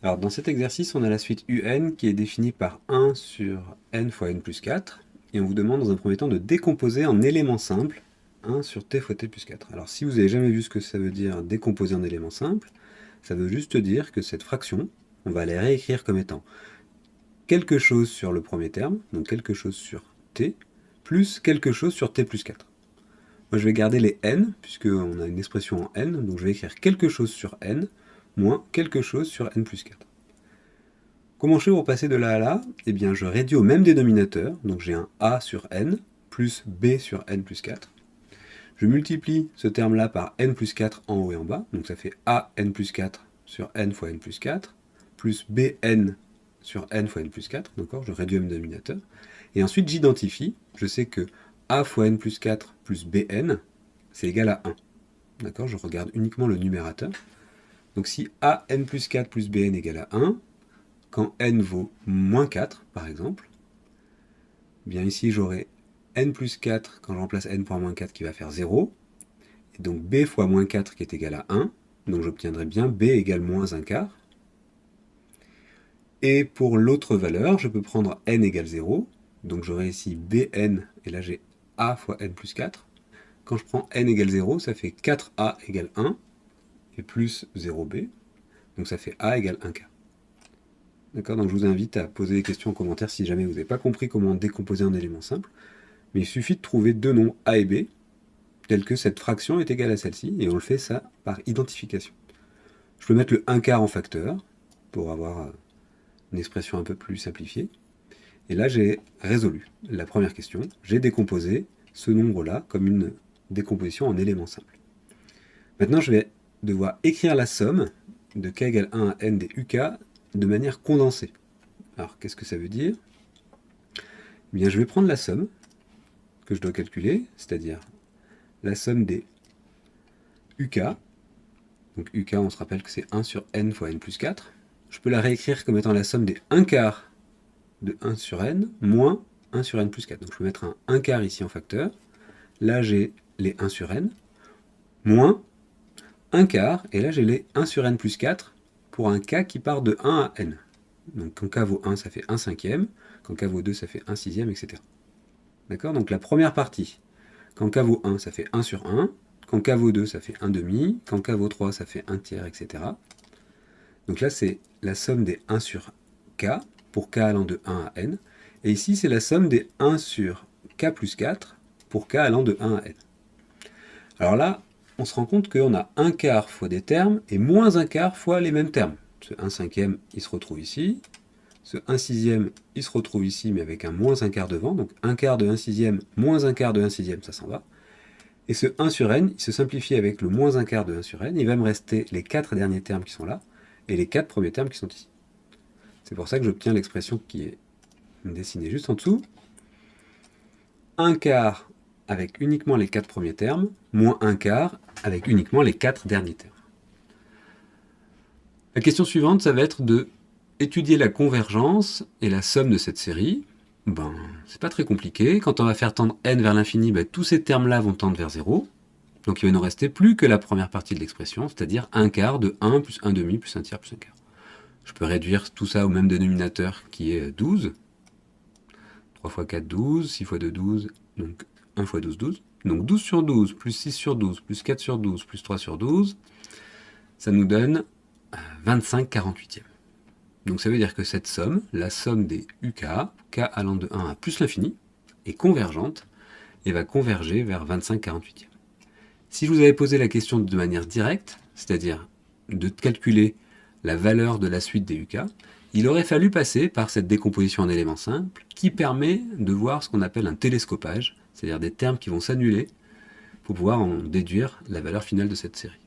Alors dans cet exercice, on a la suite un qui est définie par 1 sur n fois n plus 4, et on vous demande dans un premier temps de décomposer en éléments simples 1 sur t fois t plus 4. Alors si vous n'avez jamais vu ce que ça veut dire décomposer en éléments simples, ça veut juste dire que cette fraction, on va la réécrire comme étant quelque chose sur le premier terme, donc quelque chose sur t, plus quelque chose sur t plus 4. Moi je vais garder les n, puisqu'on a une expression en n, donc je vais écrire quelque chose sur n, moins quelque chose sur n plus 4. Comment je fais pour passer de là à là? Eh bien, je réduis au même dénominateur, donc j'ai un a sur n, plus b sur n plus 4. Je multiplie ce terme-là par n plus 4 en haut et en bas, donc ça fait a n plus 4 sur n fois n plus 4, plus bn sur n fois n plus 4, d'accord? Je réduis au même dénominateur. Et ensuite, j'identifie, je sais que a fois n plus 4 plus bn, c'est égal à 1. D'accord? Je regarde uniquement le numérateur. Donc si a n plus 4 plus bn égale à 1, quand n vaut moins 4, par exemple, eh bien ici j'aurai n plus 4, quand je remplace n par moins 4, qui va faire 0, et donc b fois moins 4 qui est égal à 1, donc j'obtiendrai bien b égale moins 1 quart. Et pour l'autre valeur, je peux prendre n égale 0, donc j'aurai ici bn, et là j'ai a fois n plus 4. Quand je prends n égale 0, ça fait 4a égale 1, et plus 0b, donc ça fait a égale 1 quart. D'accord, donc je vous invite à poser des questions en commentaire si jamais vous n'avez pas compris comment décomposer un élément simple. Mais il suffit de trouver deux nombres a et b, tels que cette fraction est égale à celle-ci, et on le fait ça par identification. Je peux mettre le 1 quart en facteur, pour avoir une expression un peu plus simplifiée. Et là, j'ai résolu la première question. J'ai décomposé ce nombre-là comme une décomposition en éléments simples. Maintenant, je vais devoir écrire la somme de k égale 1 à n des uk de manière condensée. Alors, qu'est-ce que ça veut dire? Eh bien, je vais prendre la somme que je dois calculer, c'est-à-dire la somme des uk. Donc uk, on se rappelle que c'est 1 sur n fois n plus 4. Je peux la réécrire comme étant la somme des 1 quart de 1 sur n moins 1 sur n plus 4. Donc je peux mettre un 1 quart ici en facteur. Là, j'ai les 1 sur n, moins 1 quart, et là, j'ai les 1 sur n plus 4 pour un k qui part de 1 à n. Donc quand k vaut 1, ça fait 1 cinquième, quand k vaut 2, ça fait 1 sixième, etc. D'accord? Donc la première partie, quand k vaut 1, ça fait 1 sur 1, quand k vaut 2, ça fait 1 demi, quand k vaut 3, ça fait 1 tiers, etc. Donc là, c'est la somme des 1 sur k, pour k allant de 1 à n, et ici, c'est la somme des 1 sur k plus 4, pour k allant de 1 à n. Alors là, on se rend compte qu'on a 1 quart fois des termes, et moins 1 quart fois les mêmes termes. Ce 1 cinquième, il se retrouve ici. Ce 1 sixième, il se retrouve ici, mais avec un moins 1 quart devant. Donc 1 quart de 1 sixième, moins 1 quart de 1 sixième, ça s'en va. Et ce 1 sur n, il se simplifie avec le moins 1 quart de 1 sur n. Il va me rester les 4 derniers termes qui sont là, et les 4 premiers termes qui sont ici. C'est pour ça que j'obtiens l'expression qui est dessinée juste en dessous. 1 quart avec uniquement les 4 premiers termes, moins 1 quart avec uniquement les 4 derniers termes. La question suivante, ça va être de étudier la convergence et la somme de cette série. Ben, c'est pas très compliqué. Quand on va faire tendre n vers l'infini, ben, tous ces termes-là vont tendre vers 0. Donc il va nous rester plus que la première partie de l'expression, c'est-à-dire 1 quart de 1 plus 1 demi plus 1 tiers plus 1 quart. Je peux réduire tout ça au même dénominateur qui est 12. 3 fois 4, 12. 6 fois 2, 12. Donc 1 fois 12, 12. Donc 12 sur 12, plus 6 sur 12, plus 4 sur 12, plus 3 sur 12, ça nous donne 25 48e. Donc ça veut dire que cette somme, la somme des uk, k allant de 1 à plus l'infini, est convergente et va converger vers 25 48e. Si je vous avais posé la question de manière directe, c'est-à-dire de calculer la valeur de la suite des uk, il aurait fallu passer par cette décomposition en éléments simples qui permet de voir ce qu'on appelle un télescopage, c'est-à-dire des termes qui vont s'annuler pour pouvoir en déduire la valeur finale de cette série.